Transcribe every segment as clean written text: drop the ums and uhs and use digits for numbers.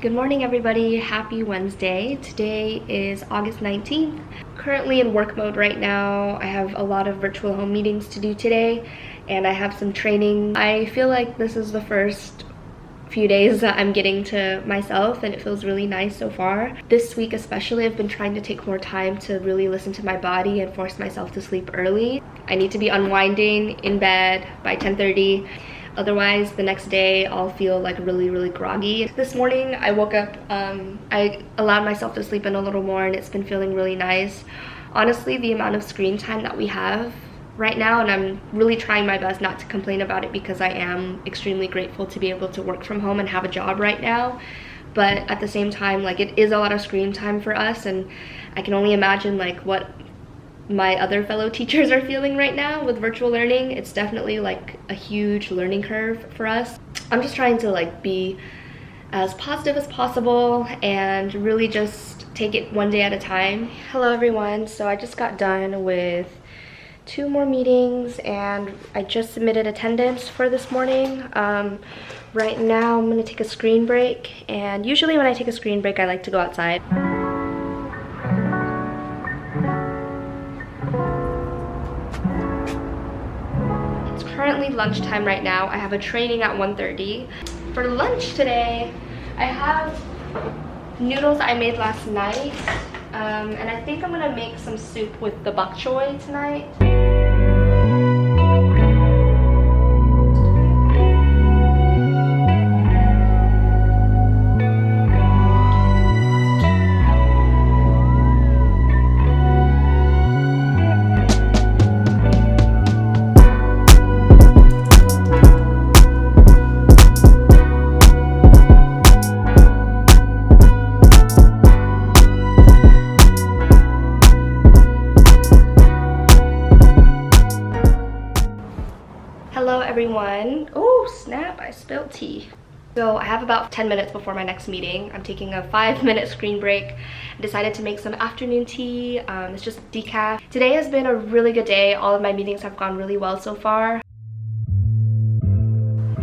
Good morning everybody, happy Wednesday. Today is August 19th. Currently in work mode right now. I have a lot of virtual home meetings to do today and I have some training. I feel like this is the first few days that I'm getting to myself and it feels really nice so far. This week especially, I've been trying to take more time to really listen to my body and force myself to sleep early. I need to be unwinding in bed by 10:30. Otherwise, the next day I'll feel like really groggy. This morning I woke up, I allowed myself to sleep in a little more and it's been feeling really nice. Honestly, the amount of screen time that we have right now, and I'm really trying my best not to complain about it because I am extremely grateful to be able to work from home and have a job right now. But at the same time, like, it is a lot of screen time for us, and I can only imagine like what my other fellow teachers are feeling right now with virtual learning. It's definitely like a huge learning curve for us. I'm just trying to like be as positive as possible and really just take it one day at a time. Hello everyone, so I just got done with 2 more meetings and I just submitted attendance for this morning. Right now I'm gonna take a screen break, and usually when I take a screen break I like to go outside. Currently lunchtime right now. I have a training at 1:30. For lunch today, I have noodles I made last night, and I think I'm gonna make some soup with the bok choy tonight. Hello everyone. Oh snap, I spilled tea. So I have about 10 minutes before my next meeting. I'm taking a 5-minute screen break. I decided to make some afternoon tea. It's just decaf. Today has been a really good day. All of my meetings have gone really well so far.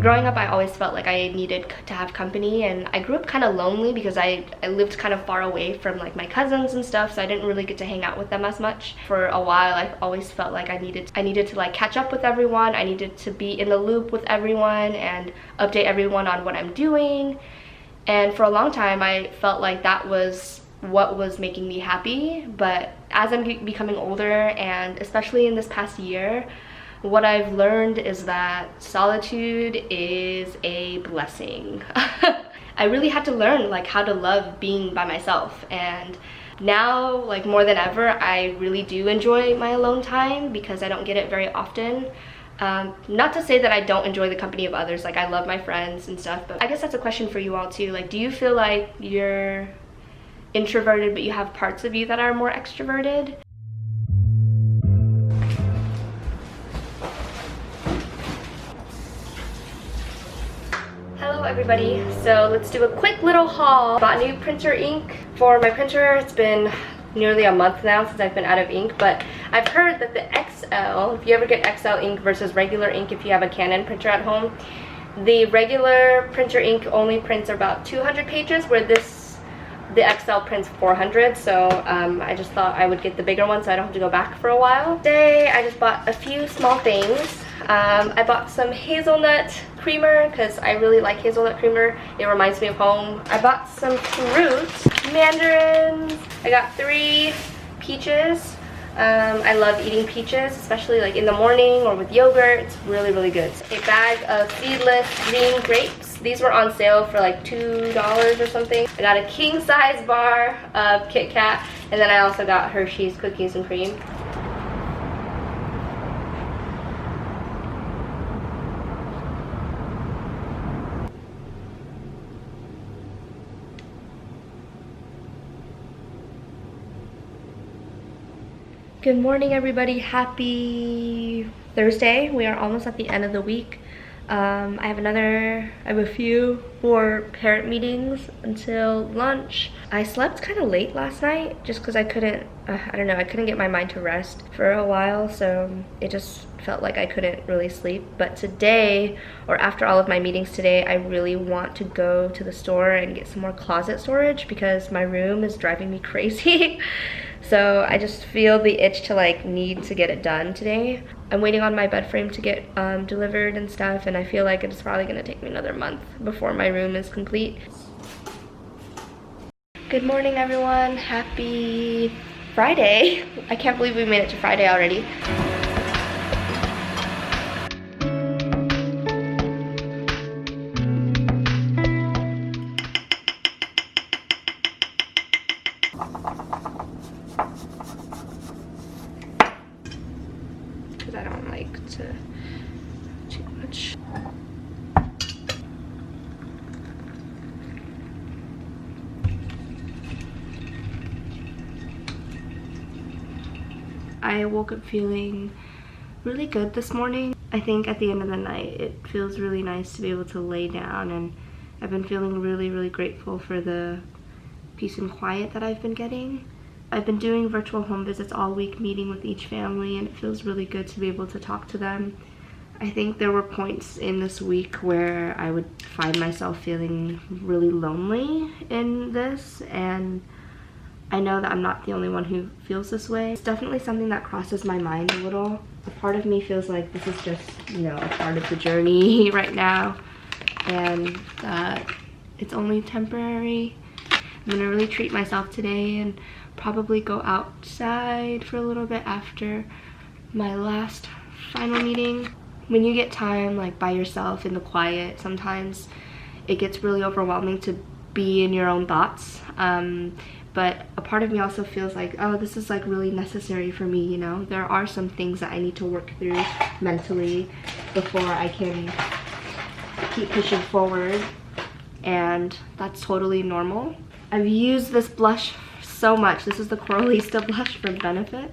Growing up, I always felt like I needed to have company, and I grew up kind of lonely because I lived kind of far away from like my cousins and stuff, so I didn't really get to hang out with them as much. For a while, I always felt like I needed to like catch up with everyone. I needed to be in the loop with everyone and update everyone on what I'm doing. And for a long time, I felt like that was what was making me happy. But as I'm becoming older, and especially in this past year, what I've learned is that solitude is a blessing. I really had to learn like how to love being by myself, and now like more than ever I really do enjoy my alone time because I don't get it very often. Not to say that I don't enjoy the company of others, like I love my friends and stuff, but I guess that's a question for you all too. Like, do you feel like you're introverted but you have parts of you that are more extroverted? Hello everybody, so let's do a quick little haul. Bought new printer ink for my printer. It's been nearly a month now since I've been out of ink, but I've heard that the XL, if you ever get XL ink versus regular ink if you have a Canon printer at home, the regular printer ink only prints about 200 pages, where the XL prints 400, so I just thought I would get the bigger one so I don't have to go back for a while. Today I just bought a few small things. I bought some hazelnut creamer because I really like hazelnut creamer. It reminds me of home. I bought some fruit, mandarins. I got 3 peaches. I love eating peaches, especially like in the morning or with yogurt. It's really good. A bag of seedless green grapes. These were on sale for like $2 or something. I got a king size bar of Kit Kat, and then I also got Hershey's cookies and cream. Good morning everybody, happy Thursday. We are almost at the end of the week. I have a few more parent meetings until lunch. I slept kind of late last night just because I couldn't, I don't know, I couldn't get my mind to rest for a while, so it just felt like I couldn't really sleep. But today, or after all of my meetings today, I really want to go to the store and get some more closet storage because my room is driving me crazy. So I just feel the itch to like need to get it done today. I'm waiting on my bed frame to get delivered and stuff, and I feel like it's probably gonna take me another month before my room is complete. Good morning, everyone. Happy Friday. I can't believe we made it to Friday already. Because I don't like to too much. I woke up feeling really good this morning. I think at the end of the night it feels really nice to be able to lay down, and I've been feeling really grateful for the peace and quiet that I've been getting. I've been doing virtual home visits all week, meeting with each family, and it feels really good to be able to talk to them. I think there were points in this week where I would find myself feeling really lonely in this, and I know that I'm not the only one who feels this way. It's definitely something that crosses my mind a little. A part of me feels like this is just, you know, a part of the journey right now, and that it's only temporary. I'm gonna really treat myself today and probably go outside for a little bit after my last final meeting. When you get time like by yourself in the quiet, sometimes it gets really overwhelming to be in your own thoughts. But a part of me also feels like, oh, this is like really necessary for me, you know? There are some things that I need to work through mentally before I can keep pushing forward, and that's totally normal. I've used this blush so much. This is the Coralista blush from Benefit.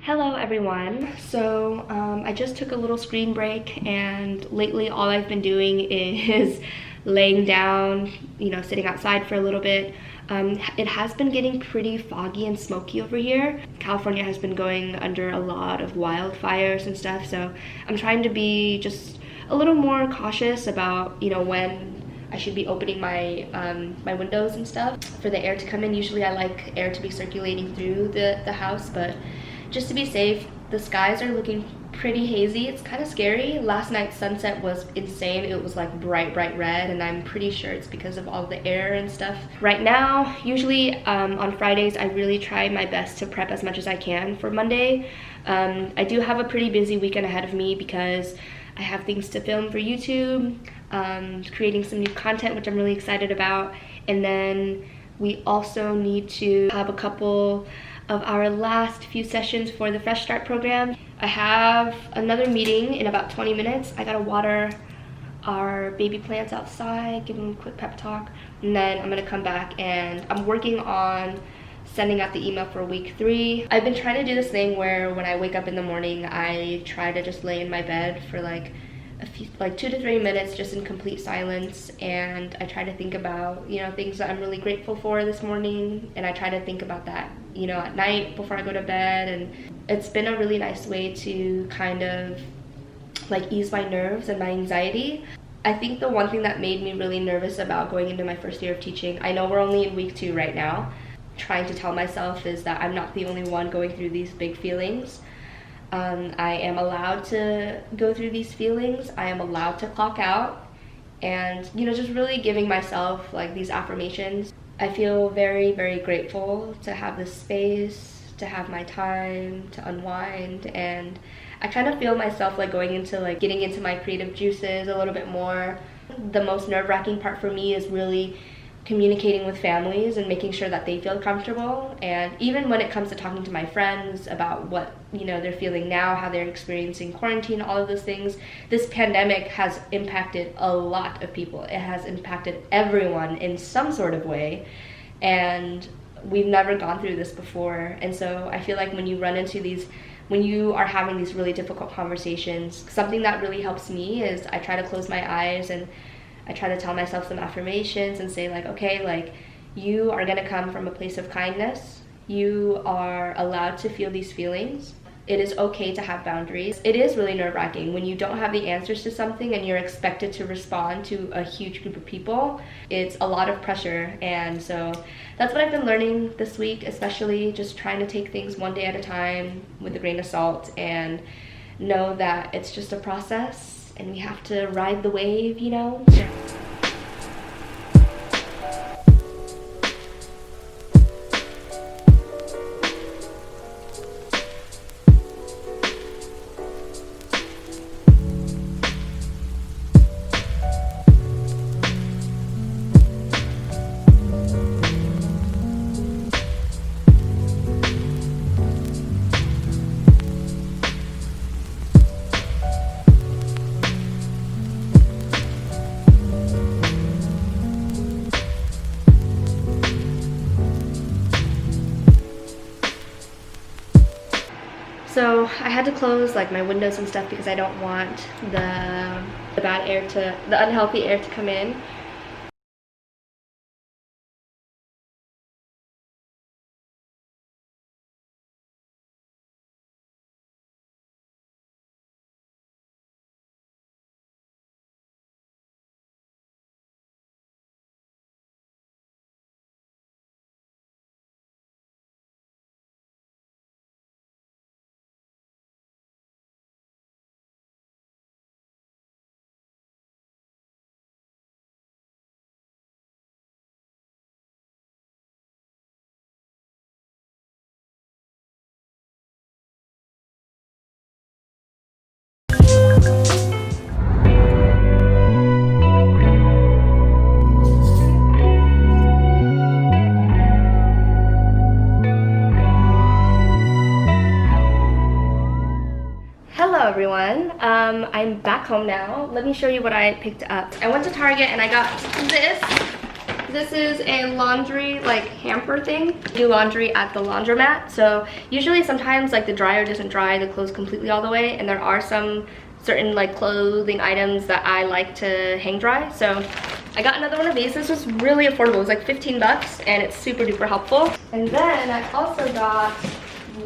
Hello everyone. So I just took a little screen break, and lately all I've been doing is laying down, you know, sitting outside for a little bit. It has been getting pretty foggy and smoky over here. California has been going under a lot of wildfires and stuff, so I'm trying to be just a little more cautious about, you know, when I should be opening my my windows and stuff for the air to come in. Usually I like air to be circulating through the house, but just to be safe, the skies are looking pretty hazy. It's kind of scary. Last night's sunset was insane. It was like bright red, and I'm pretty sure it's because of all the air and stuff. Right now, usually on Fridays, I really try my best to prep as much as I can for Monday. I do have a pretty busy weekend ahead of me because I have things to film for YouTube, creating some new content, which I'm really excited about. And then we also need to have a couple of our last few sessions for the Fresh Start program. I have another meeting in about 20 minutes. I gotta water our baby plants outside, give them a quick pep talk, and then I'm gonna come back and I'm working on sending out the email for week 3. I've been trying to do this thing where when I wake up in the morning, I try to just lay in my bed for like 2 to 3 minutes just in complete silence, and I try to think about, you know, things that I'm really grateful for this morning, and I try to think about that, you know, at night before I go to bed. And it's been a really nice way to kind of like ease my nerves and my anxiety. I think the one thing that made me really nervous about going into my first year of teaching, I know we're only in week 2 right now, trying to tell myself is that I'm not the only one going through these big feelings. I am allowed to go through these feelings. I am allowed to clock out, and, you know, just really giving myself like these affirmations. I feel very grateful to have this space, to have my time to unwind, and I kind of feel myself like going into like getting into my creative juices a little bit more. The most nerve-wracking part for me is really communicating with families and making sure that they feel comfortable. And even when it comes to talking to my friends about what, you know, they're feeling now, how they're experiencing quarantine, all of those things, this pandemic has impacted a lot of people. It has impacted everyone in some sort of way, and we've never gone through this before. And so I feel like when you run into these, when you are having these really difficult conversations, something that really helps me is I try to close my eyes and I try to tell myself some affirmations and say, like, okay, like, you are gonna come from a place of kindness. You are allowed to feel these feelings. It is okay to have boundaries. It is really nerve-wracking when you don't have the answers to something and you're expected to respond to a huge group of people. It's a lot of pressure, and so that's what I've been learning this week, especially just trying to take things one day at a time with a grain of salt and know that it's just a process and we have to ride the wave, you know? So I had to close like my windows and stuff because I don't want the bad air to, the unhealthy air to come in. Hello everyone, I'm back home now. Let me show you what I picked up. I went to Target and I got this. This is a laundry like hamper thing. I do laundry at the laundromat, so usually sometimes like the dryer doesn't dry the clothes completely all the way, and there are some certain like clothing items that I like to hang dry. So I got another one of these. This was really affordable. It was like 15 bucks and it's super duper helpful. And then I also got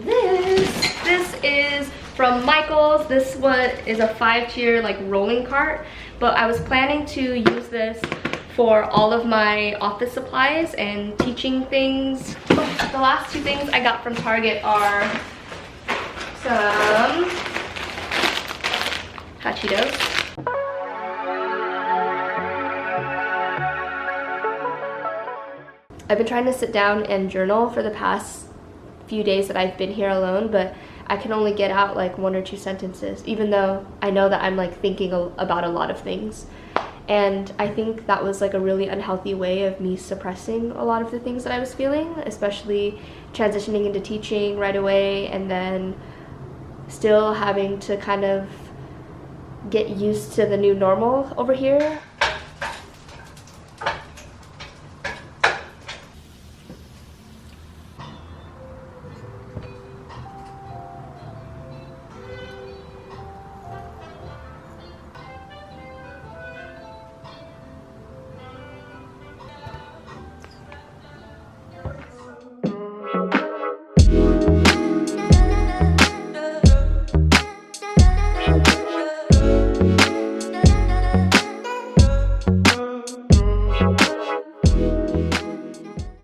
this. This is from Michael's. This one is a 5-tier like rolling cart, but I was planning to use this for all of my office supplies and teaching things. The last two things I got from Target are some hot Cheetos. I've been trying to sit down and journal for the past few days that I've been here alone, but I can only get out like 1 or 2 sentences, even though I know that I'm like thinking about a lot of things. And I think that was like a really unhealthy way of me suppressing a lot of the things that I was feeling, especially transitioning into teaching right away and then still having to kind of get used to the new normal over here.